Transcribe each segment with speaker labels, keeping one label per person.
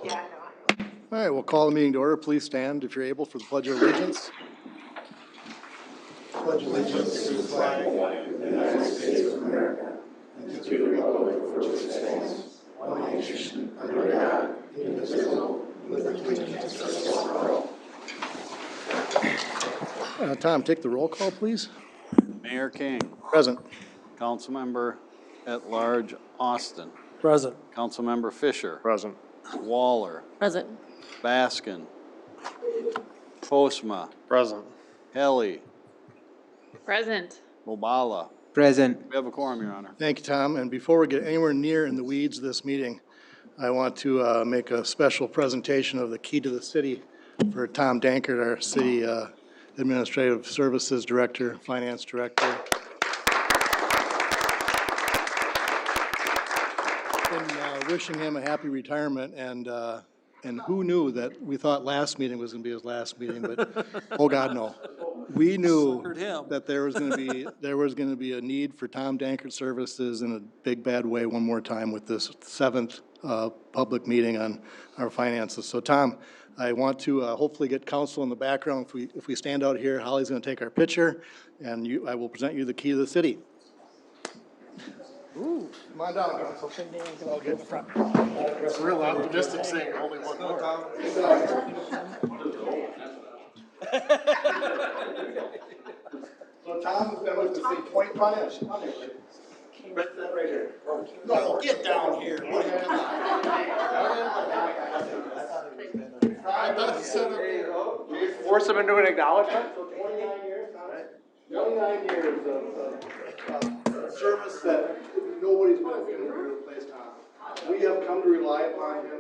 Speaker 1: Yeah, no.
Speaker 2: All right, we'll call the meeting to order. Please stand if you're able for the Pledge of Allegiance. Pledge allegiance to the flag of the United States of America and to the republic for which it stands, one nation, under God, indivisible, with liberty and justice for all. Tom, take the roll call, please.
Speaker 3: Mayor King,
Speaker 2: Present.
Speaker 3: Councilmember at Large Austin,
Speaker 4: Present.
Speaker 3: Councilmember Fisher,
Speaker 4: Present.
Speaker 3: Waller,
Speaker 5: Present.
Speaker 3: Baskin, Postma,
Speaker 4: Present.
Speaker 3: Helly,
Speaker 5: Present.
Speaker 3: Mobala.
Speaker 4: Present.
Speaker 3: We have a quorum, Your Honor.
Speaker 2: Thank you, Tom. And before we get anywhere near in the weeds of this meeting, I want to make a special presentation of the key to the city for Tom Dankert, our city administrative services director, finance director. And wishing him a happy retirement. And who knew that we thought last meeting was going to be his last meeting, but oh God, no. We knew that there was going to be a need for Tom Dankert services in a big bad way one more time with this 7th public meeting on our finances. So Tom, I want to hopefully get council in the background. If we stand out here, Holly's going to take our picture, and I will present you the key to the city. Ooh, come on down, council. I'll get in the front.
Speaker 4: It's real optimistic saying only one more.
Speaker 2: So Tom has been with the city 25 years. Right here. No, get down here.
Speaker 4: I thought you said it. Force them into an acknowledgement?
Speaker 2: So 29 years, Tom. 29 years of service that nobody's been able to replace Tom. We have come to rely upon him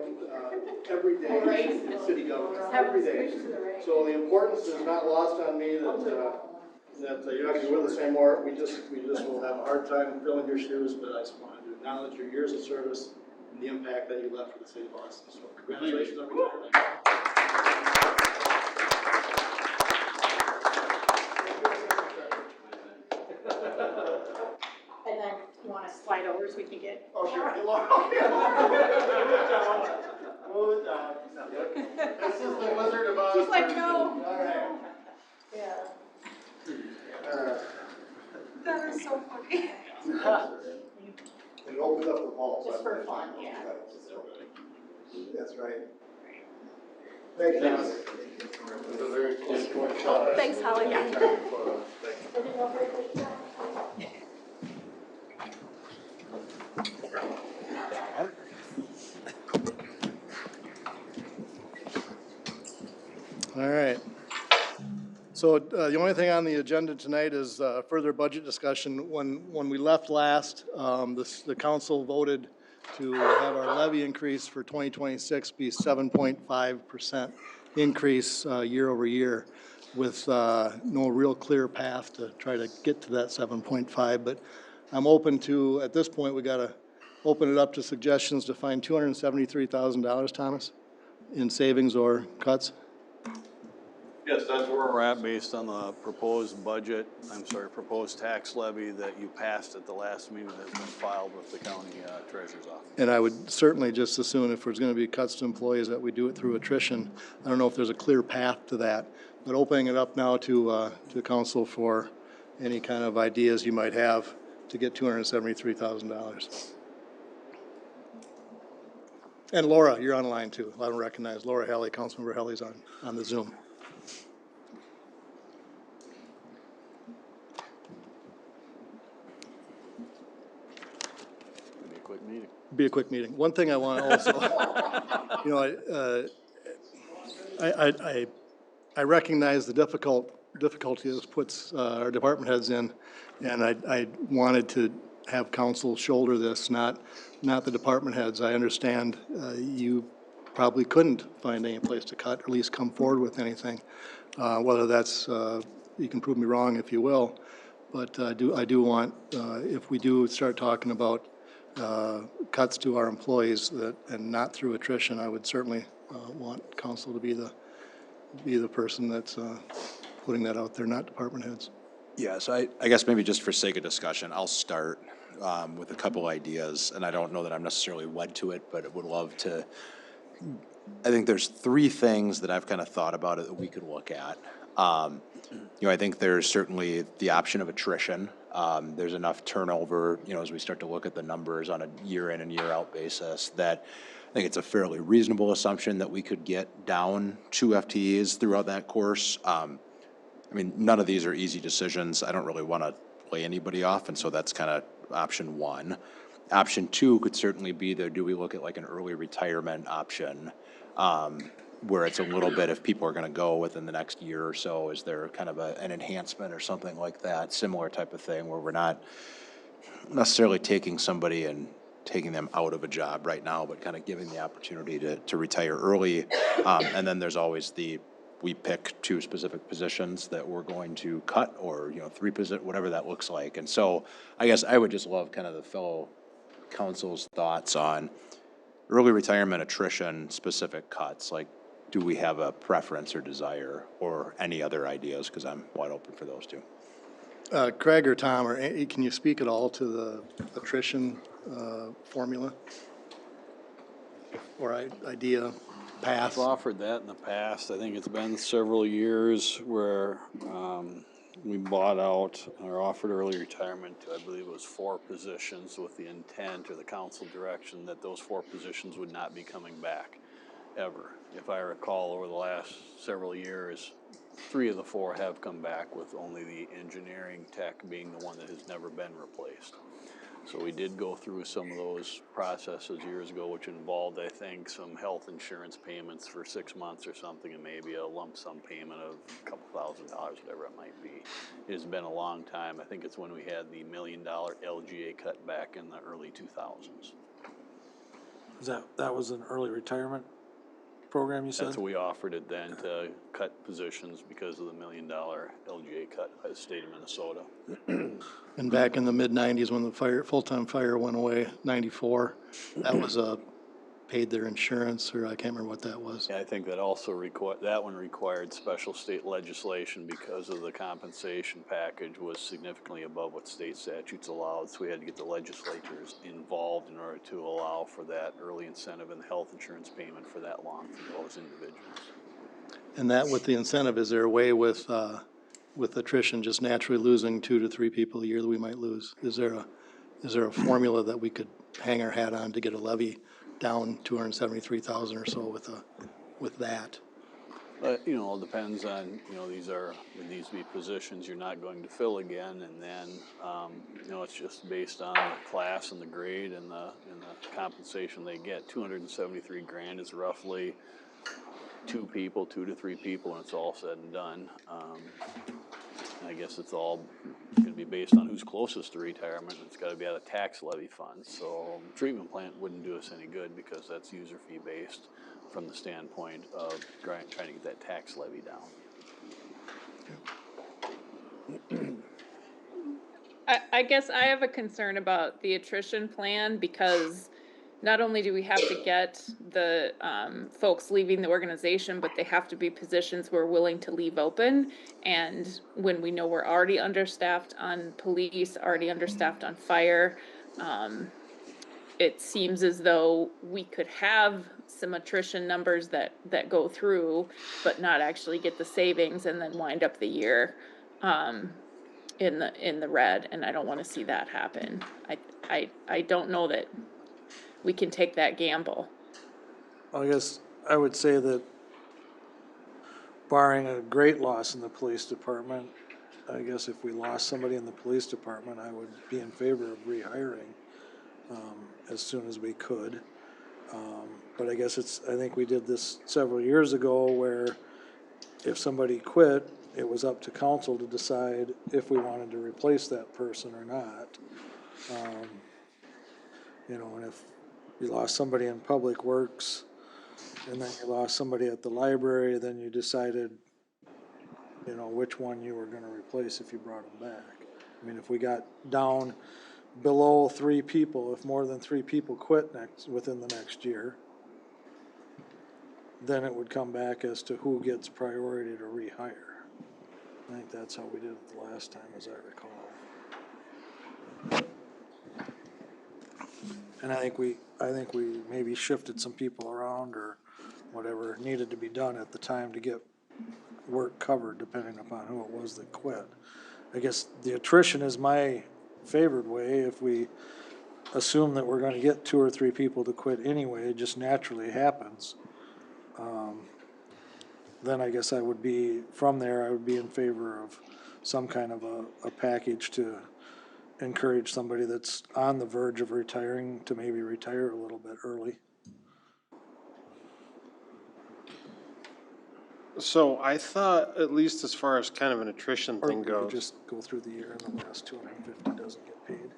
Speaker 2: every day in city government, every day. So the importance is not lost on me that you're not going to be with us anymore. We just will have a hard time filling your shoes, but I just wanted to acknowledge your years of service and the impact that you left for the city of Boston. So congratulations on retirement.
Speaker 1: And then you want to slide over so we can get.
Speaker 2: Oh, sure. Move it down. This is the Wizard of Oz.
Speaker 1: She's like, no.
Speaker 2: All right.
Speaker 1: Yeah.
Speaker 2: All right.
Speaker 1: That is so funny.
Speaker 2: It opens up the vault.
Speaker 1: Just for fun, yeah.
Speaker 2: That's right. Thank you.
Speaker 1: Oh, thanks, Holly.
Speaker 2: All right. So the only thing on the agenda tonight is further budget discussion. When we left last, the council voted to have our levy increase for 2026 be 7.5% increase year over year, with no real clear path to try to get to that 7.5. But I'm open to, at this point, we got to open it up to suggestions to find $273,000, Thomas, in savings or cuts.
Speaker 3: Yes, that's where we're at based on the proposed proposed tax levy that you passed at the last meeting that has been filed with the county treasurer's office.
Speaker 2: And I would certainly just assume if there's going to be cuts to employees that we do it through attrition. I don't know if there's a clear path to that, but opening it up now to council for any kind of ideas you might have to get $273,000. And Laura, you're online too. I don't recognize Laura Helly. Councilmember Helly's on the Zoom. Be a quick meeting. One thing I want to also, I recognize the difficulty this puts our department heads in, and I wanted to have council shoulder this, not the department heads. I understand you probably couldn't find any place to cut, or at least come forward with anything. Whether that's, you can prove me wrong if you will, but I do want, if we do start talking about cuts to our employees and not through attrition, I would certainly want council to be the person that's putting that out there, not department heads.
Speaker 6: Yes, I guess maybe just for sake of discussion, I'll start with a couple ideas, and I don't know that I'm necessarily wed to it, but would love to I think there's three things that I've kind of thought about it that we could look at. I think there's certainly the option of attrition. There's enough turnover, as we start to look at the numbers on a year in and year out basis, that I think it's a fairly reasonable assumption that we could get down 2 FTEs throughout that course. None of these are easy decisions. I don't really want to lay anybody off, and so that's kind of option one. Option two could certainly be do we look at like an early retirement option, where it's a little bit, if people are going to go within the next year or so, is there kind of an enhancement or something like that, similar type of thing, where we're not necessarily taking somebody and taking them out of a job right now, but kind of giving the opportunity to retire early. And then there's always we pick 2 specific positions that we're going to cut, or, 3 whatever that looks like. And so I guess I would just love kind of the fellow council's thoughts on early retirement, attrition, specific cuts. Like, do we have a preference or desire, or any other ideas? Because I'm wide open for those 2.
Speaker 2: Craig or Tom, or can you speak at all to the attrition formula or idea, path?
Speaker 3: I've offered that in the past. I think it's been several years where we bought out or offered early retirement to, I believe it was 4 positions, with the intent or the council direction that those 4 positions would not be coming back ever. If I recall, over the last several years, 3 of the 4 have come back, with only the engineering tech being the one that has never been replaced. So we did go through some of those processes years ago, which involved, I think, some health insurance payments for 6 months or something, and maybe a lump sum payment of a couple $1,000, whatever it might be. It has been a long time. I think it's when we had the $1 million LGA cut back in the early 2000s.
Speaker 7: That was an early retirement program, you said?
Speaker 3: That's what we offered it then, to cut positions because of the $1 million LGA cut by the state of Minnesota.
Speaker 2: And back in the mid-90s, when the full-time fire went away, 94, that was paid their insurance, or I can't remember what that was.
Speaker 3: Yeah, I think that also required special state legislation, because of the compensation package was significantly above what state statutes allowed. So we had to get the legislatures involved in order to allow for that early incentive and the health insurance payment for that long for those individuals.
Speaker 2: And that, with the incentive, is there a way with attrition just naturally losing 2 to 3 people a year that we might lose? Is there a formula that we could hang our hat on to get a levy down 273,000 or so with that?
Speaker 3: It depends on, these be positions you're not going to fill again, and then, it's just based on the class and the grade and the compensation they get. 273 grand is roughly 2 to 3 people when it's all said and done. And I guess it's all going to be based on who's closest to retirement. It's got to be out of tax levy funds. So treatment plant wouldn't do us any good, because that's user fee based from the standpoint of trying to get that tax levy down.
Speaker 5: I guess I have a concern about the attrition plan, because not only do we have to get the folks leaving the organization, but they have to be positions we're willing to leave open. And when we know we're already understaffed on police, already understaffed on fire, it seems as though we could have some attrition numbers that go through, but not actually get the savings, and then wind up the year in the red. And I don't want to see that happen. I don't know that we can take that gamble.
Speaker 7: I guess I would say that, barring a great loss in the police department, I guess if we lost somebody in the police department, I would be in favor of rehiring as soon as we could. But I guess I think we did this several years ago, where if somebody quit, it was up to council to decide if we wanted to replace that person or not. And if you lost somebody in Public Works, and then you lost somebody at the library, then you decided, which one you were gonna replace if you brought them back. If we got down below 3 people, if more than 3 people quit within the next year, then it would come back as to who gets priority to rehire. I think that's how we did it the last time, as I recall. And I think we maybe shifted some people around, or whatever needed to be done at the time to get work covered, depending upon who it was that quit. I guess the attrition is my favored way. If we assume that we're gonna get 2 or 3 people to quit anyway, it just naturally happens. Then I guess I would be, from there, I would be in favor of some kind of a package to encourage somebody that's on the verge of retiring to maybe retire a little bit early.
Speaker 8: So I thought, at least as far as kind of an attrition
Speaker 7: Or
Speaker 8: thing
Speaker 7: we could
Speaker 8: goes,
Speaker 7: just go through the year and the last 250 doesn't get paid.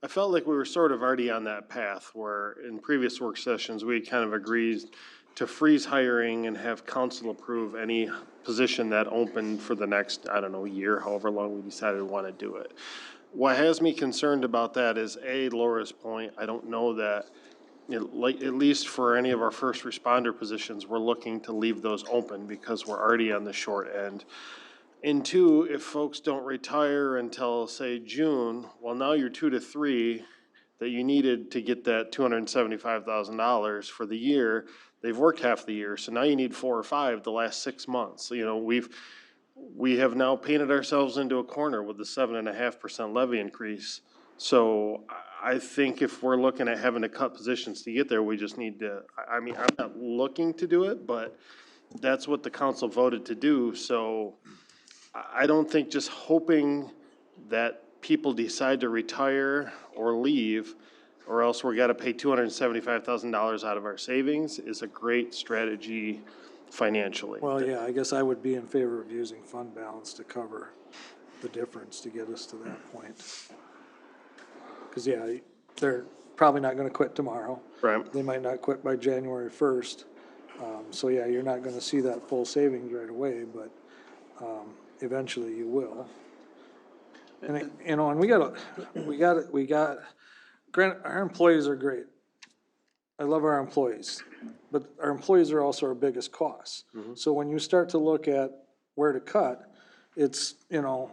Speaker 8: I felt like we were sort of already on that path where in previous work sessions, we kind of agreed to freeze hiring and have council approve any position that opened for the next, I don't know, year, however long we decided we want to do it. What has me concerned about that is Laura's point, I don't know that, like, at least for any of our first responder positions, we're looking to leave those open because we're already on the short end. And two, if folks don't retire until, say, June, well, now you're 2 to 3 that you needed to get that $275,000 for the year. They've worked half the year, so now you need 4 or 5 the last 6 months. You know, we have now painted ourselves into a corner with the 7.5% levy increase. So I think if we're looking at having to cut positions to get there, we just need to, I mean, I'm not looking to do it, but that's what the council voted to do. So I don't think just hoping that people decide to retire or leave, or else we're gotta pay $275,000 out of our savings is a great strategy financially.
Speaker 7: Well, yeah, I guess I would be in favor of using fund balance to cover the difference to get us to that point. Cause yeah, they're probably not gonna quit tomorrow.
Speaker 8: Right.
Speaker 7: They might not quit by January 1st. So yeah, you're not gonna see that full savings right away, but, eventually you will. And, you know, and we got, granted, our employees are great. I love our employees, but our employees are also our biggest costs. So when you start to look at where to cut, it's, you know,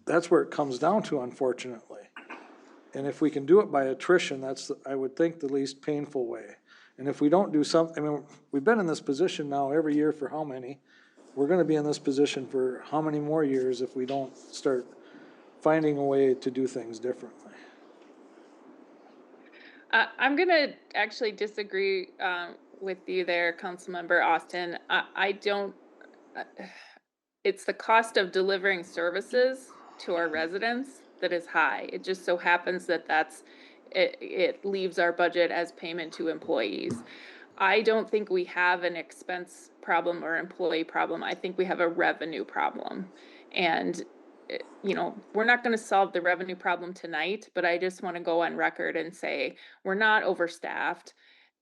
Speaker 7: that's where it comes down to, unfortunately. And if we can do it by attrition, that's, I would think, the least painful way. And if we don't do something, I mean, we've been in this position now every year for how many? We're gonna be in this position for how many more years if we don't start finding a way to do things differently?
Speaker 5: I'm gonna actually disagree with you there, Councilmember Austin. I don't, it's the cost of delivering services to our residents that is high. It just so happens that it leaves our budget as payment to employees. I don't think we have an expense problem or employee problem. I think we have a revenue problem. And you know, we're not going to solve the revenue problem tonight, but I just want to go on record and say we're not overstaffed.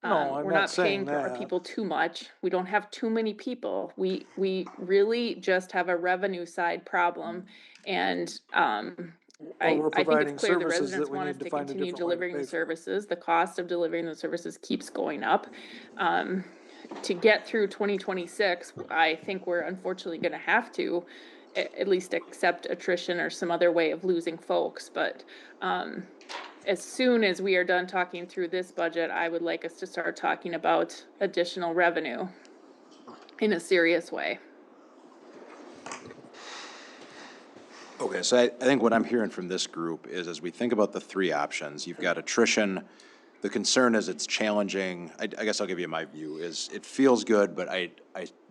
Speaker 7: No, I'm
Speaker 5: We're
Speaker 7: not
Speaker 5: not
Speaker 7: saying
Speaker 5: paying our
Speaker 7: that.
Speaker 5: people too much. We don't have too many people. We really just have a revenue side problem. And I think
Speaker 7: providing
Speaker 5: it's clear the
Speaker 7: services that
Speaker 5: residents
Speaker 7: we
Speaker 5: want
Speaker 7: need
Speaker 5: us
Speaker 7: to
Speaker 5: to
Speaker 7: find a
Speaker 5: continue
Speaker 7: different way to
Speaker 5: delivering the
Speaker 7: pay for.
Speaker 5: services. The cost of delivering those services keeps going up. To get through 2026, I think we're unfortunately going to have to at least accept attrition or some other way of losing folks. But as soon as we are done talking through this budget, I would like us to start talking about additional revenue in a serious way.
Speaker 6: Okay, so I think what I'm hearing from this group is as we think about the 3 options, you've got attrition. The concern is it's challenging. I guess I'll give you my view is it feels good, but I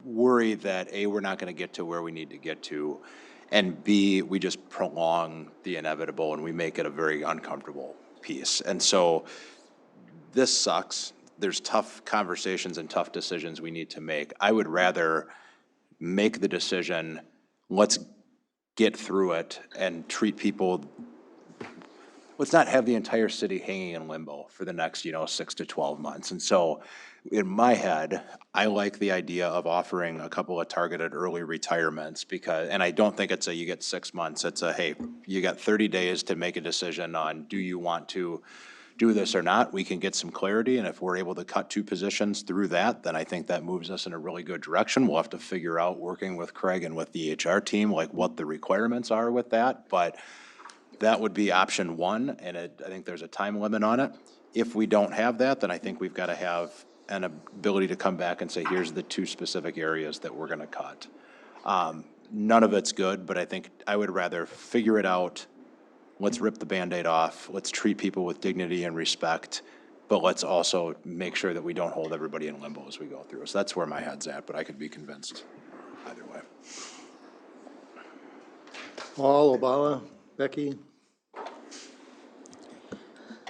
Speaker 6: worry that A, we're not gonna get to where we need to get to, and B, we just prolong the inevitable and we make it a very uncomfortable piece. And so this sucks. There's tough conversations and tough decisions we need to make. I would rather make the decision, let's get through it and treat people, let's not have the entire city hanging in limbo for the next, 6 to 12 months. And so in my head, I like the idea of offering a couple of targeted early retirements because, and I don't think it's you get 6 months. It's hey, you got 30 days to make a decision on, do you want to do this or not? We can get some clarity. And if we're able to cut 2 positions through that, then I think that moves us in a really good direction. We'll have to figure out, working with Craig and with the HR team, like what the requirements are with that. But that would be option 1, and I think there's a time limit on it. If we don't have that, then I think we've got to have an ability to come back and say, here's the 2 specific areas that we're going to cut. None of it's good, but I think I would rather figure it out. Let's rip the Band-Aid off. Let's treat people with dignity and respect, but let's also make sure that we don't hold everybody in limbo as we go through. So that's where my head's at, but I could be convinced either way.
Speaker 2: Paul, Obala, Becky?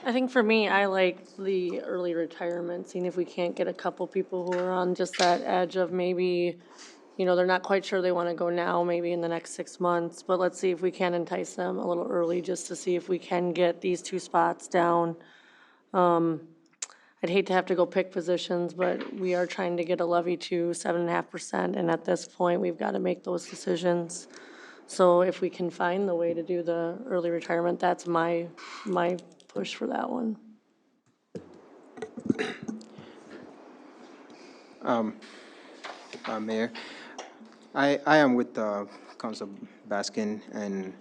Speaker 9: I think for me, I like the early retirement, seeing if we can't get a couple people who are on just that edge of maybe, you know, they're not quite sure they want to go now, maybe in the next 6 months, but let's see if we can entice them a little early just to see if we can get these 2 spots down. I'd hate to have to go pick positions, but we are trying to get a levy to 7.5%, and at this point, we've got to make those decisions. So if we can find the way to do the early retirement, that's my push for that one.
Speaker 10: Mayor, I am with Council Baskin and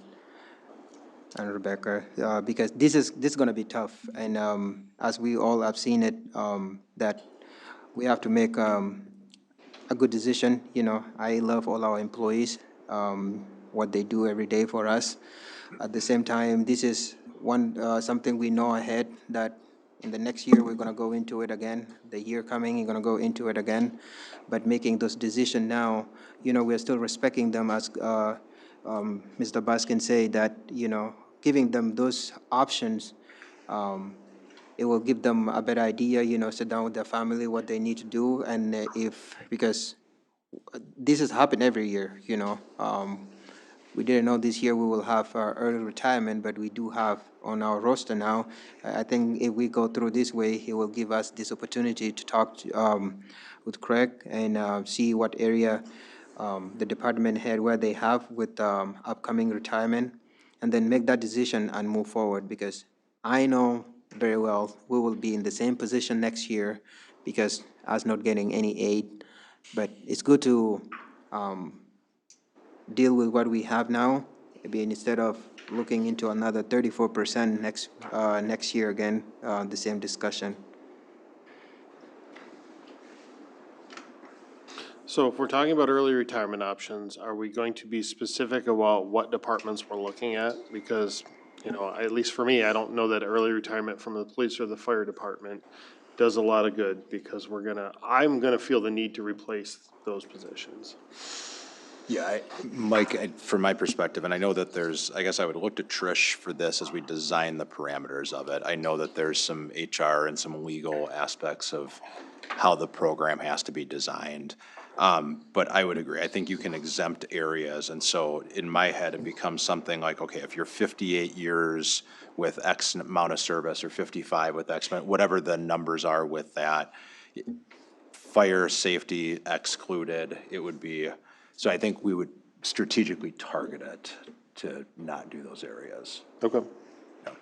Speaker 10: Rebecca, because this is gonna be tough, and as we all have seen it, that we have to make a good decision. You know, I love all our employees, what they do every day for us. At the same time, this is something we know ahead, that in the next year, we're gonna go into it again. The year coming, you're gonna go into it again. But making those decisions now, you know, we're still respecting them, as Mr. Baskin said, that, you know, giving them those options, it will give them a better idea, you know, sit down with their family, what they need to do, and because this has happened every year, you know. We didn't know this year we will have early retirement, but we do have on our roster now. I think if we go through this way, he will give us this opportunity to talk with Craig and see what area the department head, where they have with upcoming retirement, and then make that decision and move forward, because I know very well we will be in the same position next year because us not getting any aid. But it's good to deal with what we have now, instead of looking into another 34% next year again, the same discussion.
Speaker 8: So if we're talking about early retirement options, are we going to be specific about what departments we're looking at? Because, you know, at least for me, I don't know that early retirement from the police or the fire department does a lot of good, because I'm gonna feel the need to replace those positions.
Speaker 6: Yeah, Mike, from my perspective, and I know that I guess I would look to Trish for this as we design the parameters of it. I know that there's some HR and some legal aspects of how the program has to be designed. But I would agree. I think you can exempt areas. And so in my head, it becomes something like, okay, if you're 58 years with X amount of service, or 55 with X, whatever the numbers are with that, fire safety excluded, it would be, so I think we would strategically target it to not do those areas.
Speaker 8: Okay.
Speaker 6: Yeah.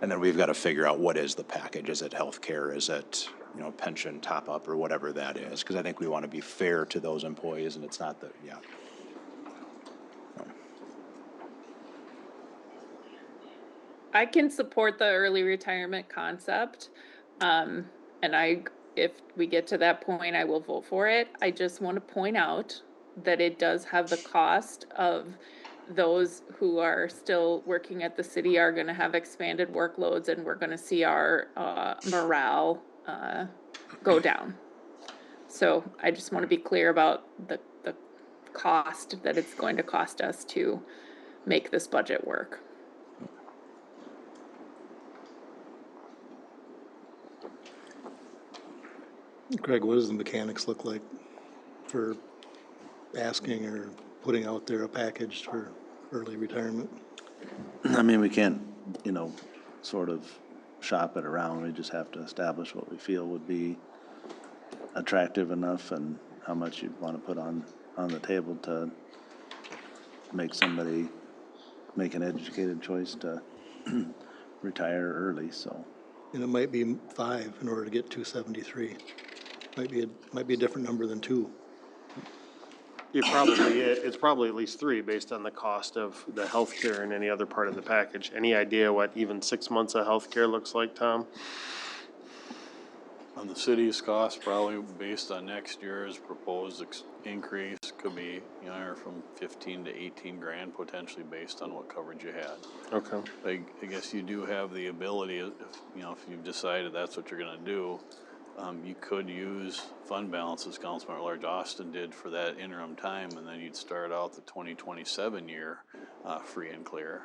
Speaker 6: And then we've got to figure out what is the package. Is it healthcare? Is it, you know, pension top up, or whatever that is? Because I think we want to be fair to those employees, and it's not that, yeah. No.
Speaker 5: I can support the early retirement concept. And if we get to that point, I will vote for it. I just want to point out that it does have the cost of those who are still working at the city are going to have expanded workloads, and we're going to see our morale go down. So I just want to be clear about the cost that it's going to cost us to make this budget work.
Speaker 2: Craig, what does the mechanics look like for asking or putting out there a package for early retirement?
Speaker 11: I mean, we can't, you know, sort of shop it around. We just have to establish what we feel would be attractive enough, and how much you'd want to put on the table to make somebody make an educated choice to retire early, so.
Speaker 2: And it might be 5 in order to get 273. Might be a different number than 2.
Speaker 8: it's probably at least 3 based on the cost of the healthcare and any other part of the package. Any idea what even 6 months of healthcare looks like, Tom?
Speaker 3: On the city's cost, probably based on next year's proposed increase, could be, you know, anywhere from 15 to 18 grand potentially based on what coverage you had.
Speaker 8: Okay.
Speaker 3: I guess you do have the ability, if, you know, if you've decided that's what you're gonna do, you could use fund balance as Councilman at Large Austin did for that interim time, and then you'd start out the 2027 year, free and clear.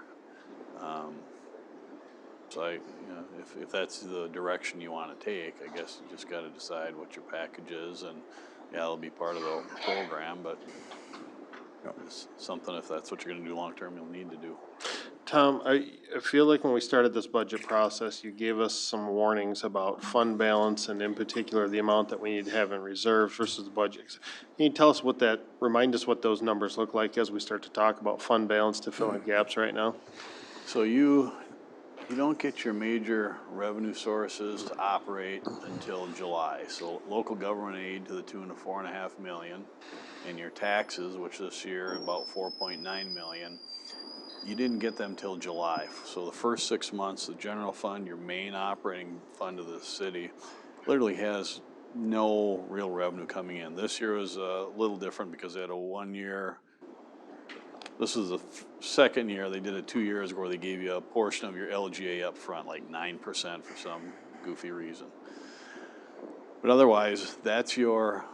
Speaker 3: So you know, if that's the direction you wanna take, I guess you just gotta decide what your package is, and yeah, it'll be part of the program, but it's something, if that's what you're gonna do long-term, you'll need to do.
Speaker 8: Tom, I feel like when we started this budget process, you gave us some warnings about fund balance and in particular, the amount that we need to have in reserves versus the budget. Can you tell us remind us what those numbers look like as we start to talk about fund balance to fill in gaps right now?
Speaker 3: So you don't get your major revenue sources to operate until July. So local government aid to the tune of $4.5 million, and your taxes, which this year about 4.9 million, you didn't get them till July. So the first 6 months, the general fund, your main operating fund of the city, literally has no real revenue coming in. This year was a little different because they had a 1 year. This is the second year. They did it 2 years ago where they gave you a portion of your LGA up front, like 9% for some goofy reason. But otherwise, that's your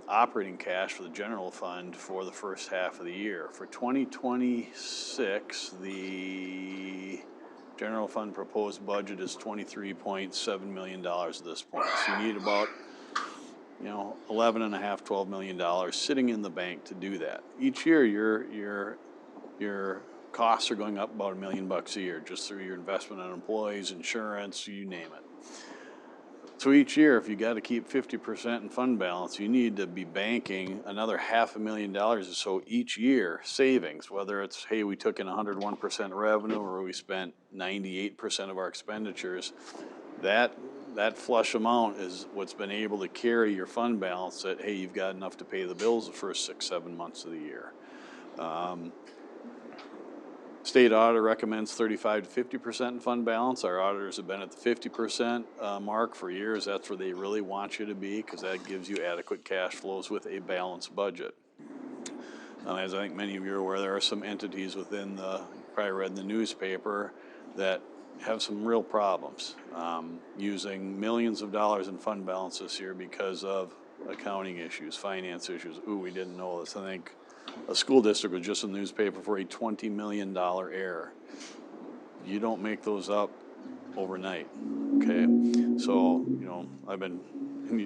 Speaker 3: operating cash for the general fund for the first half of the year. For 2026, the general fund proposed budget is $23.7 million at this point. So you need about, you know, $11.5, $12 million sitting in the bank to do that. Each year, your costs are going up about $1 million a year, just through your investment in employees, insurance, you name it. So each year, if you got to keep 50% in fund balance, you need to be banking another $500,000 or so each year savings, whether it's, hey, we took in 101% revenue or we spent 98% of our expenditures. That flush amount is what's been able to carry your fund balance that, hey, you've got enough to pay the bills the first 6-7 months of the year. State auditor recommends 35 to 50% in fund balance. Our auditors have been at the 50% mark for years. That's where they really want you to be, because that gives you adequate cash flows with a balanced budget. As I think many of you are aware, there are some entities within probably read in the newspaper, that have some real problems using millions of dollars in fund balance this year because of accounting issues, finance issues. Ooh, we didn't know this. I think a school district was just in the newspaper for a $20 million error. You don't make those up overnight, okay? So, you know,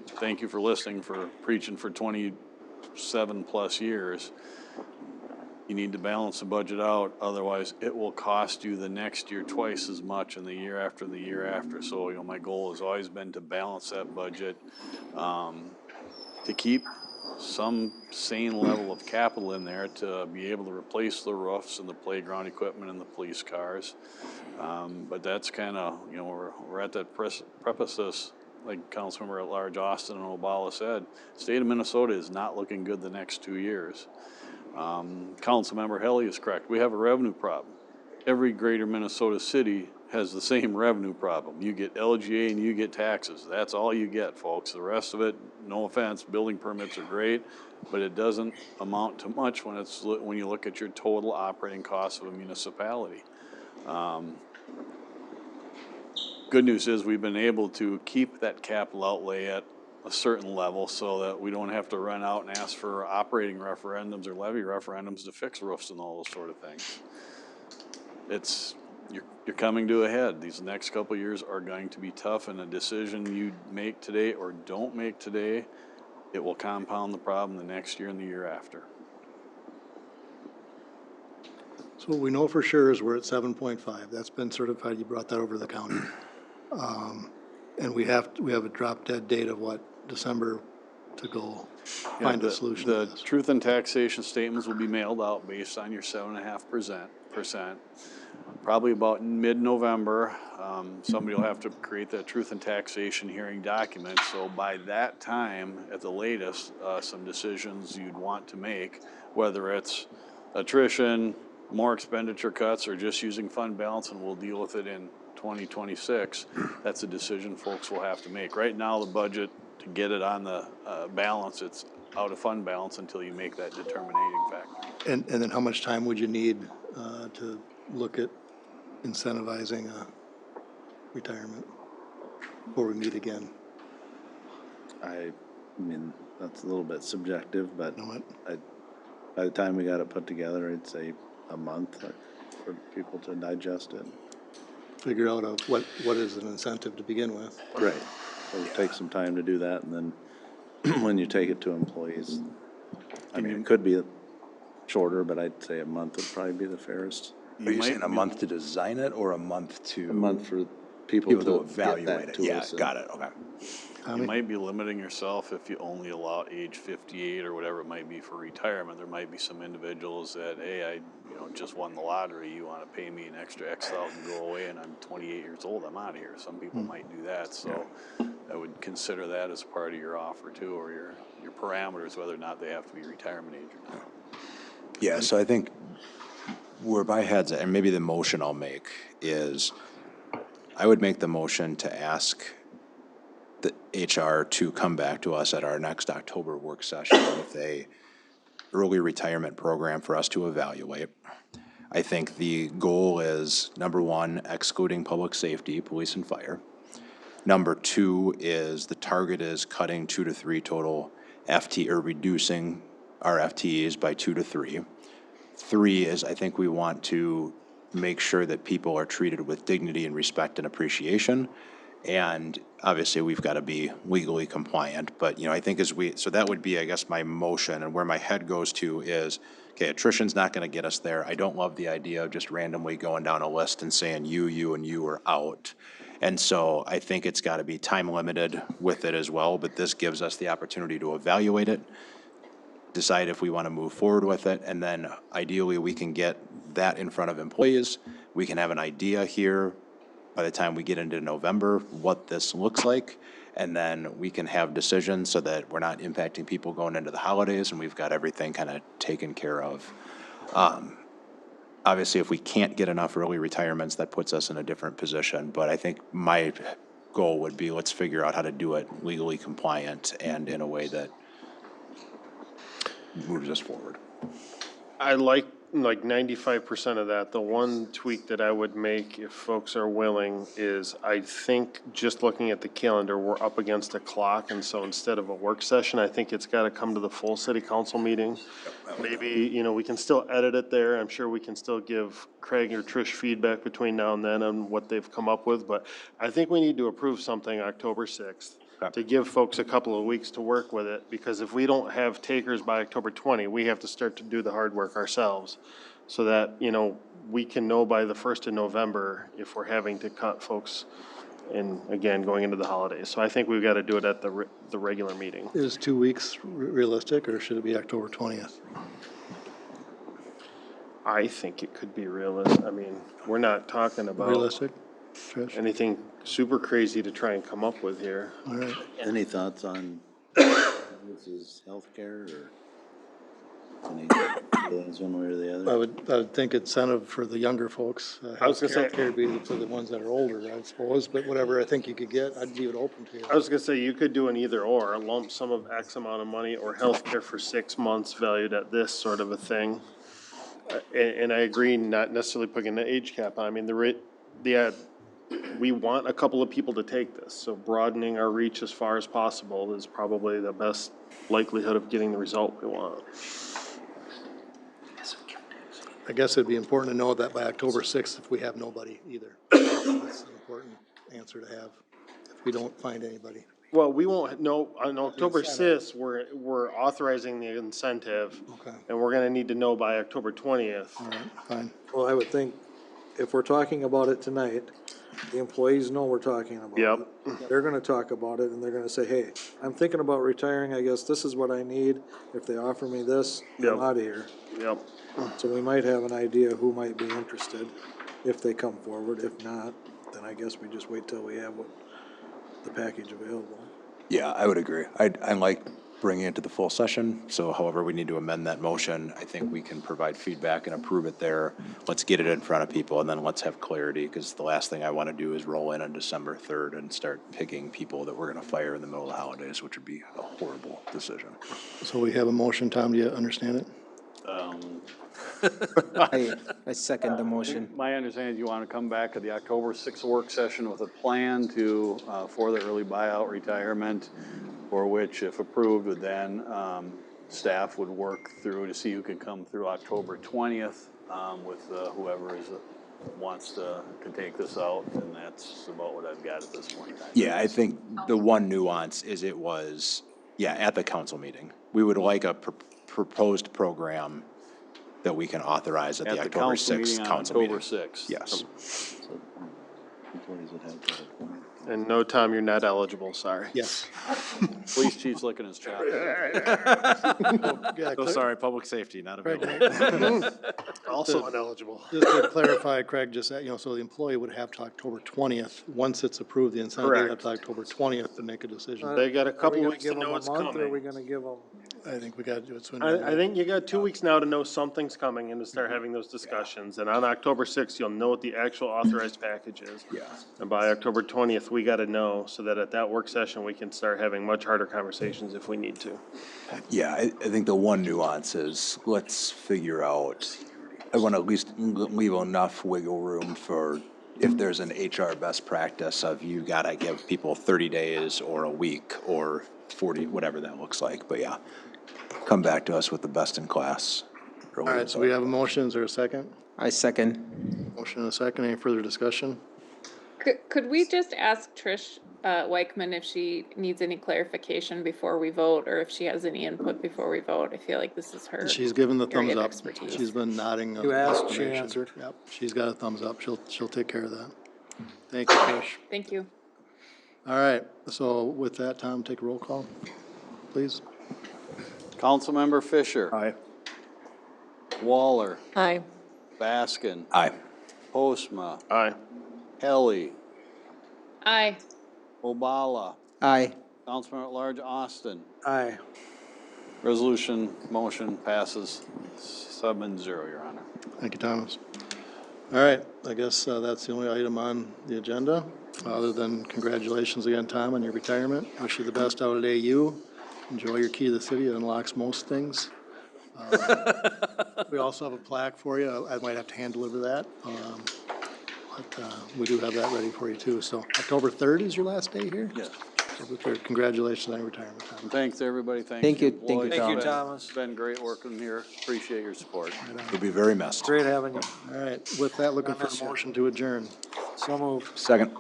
Speaker 3: thank you for listening, for preaching for 27 plus years. You need to balance the budget out, otherwise it will cost you the next year twice as much and the year after the year after. So, you know, my goal has always been to balance that budget, to keep some sane level of capital in there to be able to replace the roofs and the playground equipment and the police cars. But that's kind of, you know, we're at that precipice, like Councilmember at Large Austin and Obala said. State of Minnesota is not looking good the next 2 years. Councilmember Helly is correct. We have a revenue problem. Every greater Minnesota city has the same revenue problem. You get LGA and you get taxes. That's all you get, folks. The rest of it, no offense, building permits are great, but it doesn't amount to much when you look at your total operating costs of a municipality. Good news is we've been able to keep that capital outlay at a certain level so that we don't have to run out and ask for operating referendums or levy referendums to fix roofs and all those sort of things. You're coming to a head. These next couple of years are going to be tough, and a decision you make today or don't make today, it will compound the problem the next year and the year after.
Speaker 2: So what we know for sure is we're at 7.5. That's been certified. You brought that over to the county. And we have a drop dead date of what, December to go
Speaker 3: Yeah,
Speaker 2: find a solution to
Speaker 3: The
Speaker 2: this.
Speaker 3: truth and taxation statements will be mailed out based on your 7.5%. Probably about mid-November, somebody will have to create that truth and taxation hearing document. So by that time, at the latest, some decisions you'd want to make, whether it's attrition, more expenditure cuts, or just using fund balance, and we'll deal with it in 2026. That's a decision folks will have to make. Right now, the budget, to get it on the balance, it's out of fund balance until you make that determinating factor.
Speaker 2: And then how much time would you need to look at incentivizing retirement before we meet again?
Speaker 11: I mean, that's a little bit subjective, but
Speaker 2: You know what?
Speaker 11: by the time we got it put together, I'd say a month for people to digest it.
Speaker 2: Figure out what is an incentive to begin with.
Speaker 11: Right. So it takes some time to do that, and then when you take it to employees, I mean, it could be shorter, but I'd say a month would probably be the fairest.
Speaker 6: Are you
Speaker 3: might
Speaker 6: saying a
Speaker 3: be-
Speaker 6: month to design it or a month to?
Speaker 11: A month for people
Speaker 6: People to
Speaker 11: to
Speaker 6: evaluate
Speaker 11: get that
Speaker 6: it,
Speaker 11: to
Speaker 6: yeah,
Speaker 11: us. and-
Speaker 6: got it, okay.
Speaker 3: You might be limiting yourself if you only allow age 58 or whatever it might be for retirement. There might be some individuals that, hey, I just won the lottery. You want to pay me an extra X thousand, go away, and I'm 28 years old. I'm out of here. Some people might do that. So I would consider that as part of your offer too, or your parameters, whether or not they have to be retirement age or not.
Speaker 6: Yeah, so I think where my head's at, and maybe the motion I'll make is, I would make the motion to ask the HR to come back to us at our next October work session with a early retirement program for us to evaluate. I think the goal is, number one, excluding public safety, police and fire. Number two is the target is cutting 2 to 3 total or reducing our FTEs by 2 to 3. 3 is, I think we want to make sure that people are treated with dignity and respect and appreciation. And obviously, we've got to be legally compliant, but, I think so that would be, I guess, my motion, and where my head goes to is, okay, attrition's not going to get us there. I don't love the idea of just randomly going down a list and saying you, and you are out. And so I think it's got to be time limited with it as well, but this gives us the opportunity to evaluate it, decide if we want to move forward with it, and then ideally, we can get that in front of employees. We can have an idea here by the time we get into November, what this looks like, and then we can have decisions so that we're not impacting people going into the holidays, and we've got everything kind of taken care of. Obviously, if we can't get enough early retirements, that puts us in a different position, but I think my goal would be, let's figure out how to do it legally compliant and in a way that moves us forward.
Speaker 8: I like 95% of that. The one tweak that I would make, if folks are willing, is I think just looking at the calendar, we're up against a clock, and so instead of a work session, I think it's gotta come to the full city council meeting. Maybe, we can still edit it there. I'm sure we can still give Craig or Trish feedback between now and then on what they've come up with, but I think we need to approve something October 6th. To give folks a couple of weeks to work with it, because if we don't have takers by October 20, we have to start to do the hard work ourselves. So that, we can know by the 1st of November if we're having to cut folks and again, going into the holidays. So I think we've got to do it at the regular meeting.
Speaker 2: Is 2 weeks realistic, or should it be October 20th?
Speaker 8: I think it could be realistic. I mean, we're not talking about
Speaker 2: Realistic, Trish?
Speaker 8: anything super crazy to try and come up with here.
Speaker 2: All right.
Speaker 11: Any thoughts on this is healthcare or any feelings one way or the other?
Speaker 2: I would think incentive for the younger folks.
Speaker 8: I was gonna say-
Speaker 2: Healthcare would be for the ones that are older, I suppose, but whatever I think you could get, I'd leave it open to you.
Speaker 8: I was gonna say, you could do an either or, a lump sum of X amount of money, or healthcare for 6 months valued at this sort of a thing. And I agree, not necessarily putting an age cap on. I mean, we want a couple of people to take this, so broadening our reach as far as possible is probably the best likelihood of getting the result we want.
Speaker 2: I guess it'd be important to know that by October 6th, if we have nobody either. That's an important answer to have, if we don't find anybody.
Speaker 8: Well, we won't know, on October 6th, we're authorizing the incentive,
Speaker 2: Okay,
Speaker 8: and we're gonna need to know by October 20th.
Speaker 2: all right, fine.
Speaker 7: Well, I would think if we're talking about it tonight, The employees know we're talking about
Speaker 8: Yep.
Speaker 7: it. They're gonna talk about it and they're gonna say, hey, I'm thinking about retiring, I guess this is what I need. If they offer me this,
Speaker 8: Yep.
Speaker 7: I'm out of here.
Speaker 8: Yep.
Speaker 7: So we might have an idea who might be interested if they come forward. If not, then I guess we just wait till we have the package available.
Speaker 6: Yeah, I would agree. I like bringing it to the full session, so however we need to amend that motion, I think we can provide feedback and approve it there. Let's get it in front of people, and then let's have clarity, because the last thing I want to do is roll in on December 3rd and start picking people that we're going to fire in the middle of the holidays, which would be a horrible decision.
Speaker 2: So we have a motion, Tom, do you understand it?
Speaker 10: I second the motion.
Speaker 3: My understanding is you want to come back at the October 6th work session with a plan to, for the early buyout retirement, for which, if approved, would then, staff would work through to see who can come through October 20th, with whoever wants to take this out, and that's about what I've got at this point in time.
Speaker 6: Yeah, I think the one nuance is it was, at the council meeting. We would like a proposed program that we can authorize at the October
Speaker 3: council
Speaker 6: 6th
Speaker 3: meeting on
Speaker 6: council meeting.
Speaker 3: October 6th.
Speaker 6: Yes.
Speaker 11: Employees would have to.
Speaker 8: And no, Tom, you're not eligible, sorry.
Speaker 2: Yes.
Speaker 3: Police chief's licking his chops.
Speaker 2: Yeah,
Speaker 6: Oh, sorry, public safety, not
Speaker 2: Craig,
Speaker 6: available.
Speaker 8: Also ineligible.
Speaker 2: Just to clarify, Craig, just, so the employee would have to October 20th, once it's approved, the incentive, they have
Speaker 8: Correct.
Speaker 2: to October 20th to make a decision.
Speaker 8: They got a
Speaker 7: Are we
Speaker 8: couple
Speaker 7: gonna
Speaker 8: weeks
Speaker 7: give
Speaker 8: to
Speaker 7: them
Speaker 8: know
Speaker 7: a
Speaker 8: it's
Speaker 7: month, or are we
Speaker 8: coming.
Speaker 7: gonna give them?
Speaker 2: I think we gotta do it soon.
Speaker 8: I think you got 2 weeks now to know something's coming and to start having those discussions. And on October 6th, you'll know what the actual authorized package is.
Speaker 6: Yeah.
Speaker 8: And by October 20th, we gotta know, so that at that work session, we can start having much harder conversations if we need to.
Speaker 6: Yeah, I think the one nuance is, let's figure out, I want to at least leave enough wiggle room for if there's an HR best practice of you gotta give people 30 days or a week or 40, whatever that looks like. But yeah, come back to us with the best in class.
Speaker 2: All right, so we have a motion, is there a second?
Speaker 10: I second.
Speaker 2: Motion and a second, any further discussion?
Speaker 5: Could we just ask Trish Weichman if she needs any clarification before we vote, or if she has any input before we vote? I feel like this is her.
Speaker 2: She's given the
Speaker 5: area
Speaker 2: thumbs
Speaker 5: of
Speaker 2: up.
Speaker 5: expertise.
Speaker 2: She's been nodding.
Speaker 7: You asked, she
Speaker 2: affirmation.
Speaker 7: answered.
Speaker 2: Yep, she's got a thumbs up. She'll take care of that. Thank you, Trish.
Speaker 5: Thank you.
Speaker 2: All right, so with that, Tom, take a roll call, please.
Speaker 3: Councilmember Fisher.
Speaker 2: Aye.
Speaker 5: Aye.
Speaker 3: Waller. Baskin.
Speaker 6: Aye.
Speaker 3: Postma.
Speaker 8: Aye.
Speaker 3: Helly.
Speaker 5: Aye.
Speaker 3: Obala.
Speaker 10: Aye.
Speaker 3: Councilman at Large Austin.
Speaker 7: Aye.
Speaker 3: Resolution, motion passes 7-0, Your Honor.
Speaker 2: Thank you, Thomas. All right, I guess that's the only item on the agenda, other than congratulations again, Tom, on your retirement. Wish you the best out at AU. Enjoy your key to the city. It unlocks most things. We also have a plaque for you. I might have to hand deliver that. But we do have that ready for you too. So October 3rd is your last day here?
Speaker 3: Yes.
Speaker 2: Congratulations on your retirement, Tom.
Speaker 3: And thanks, everybody.
Speaker 10: Thank you,
Speaker 3: employees.
Speaker 7: Thank you,
Speaker 3: It's
Speaker 7: Thomas.
Speaker 3: been great working here. Appreciate your support.
Speaker 6: You'll be very missed.
Speaker 7: Great having you.
Speaker 2: All right, with that, looking for a motion to adjourn.
Speaker 7: So moved.
Speaker 6: Second.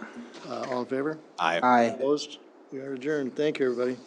Speaker 2: All in favor?
Speaker 6: Aye.
Speaker 10: Aye.
Speaker 2: Opposed? We are adjourned. Thank you, everybody.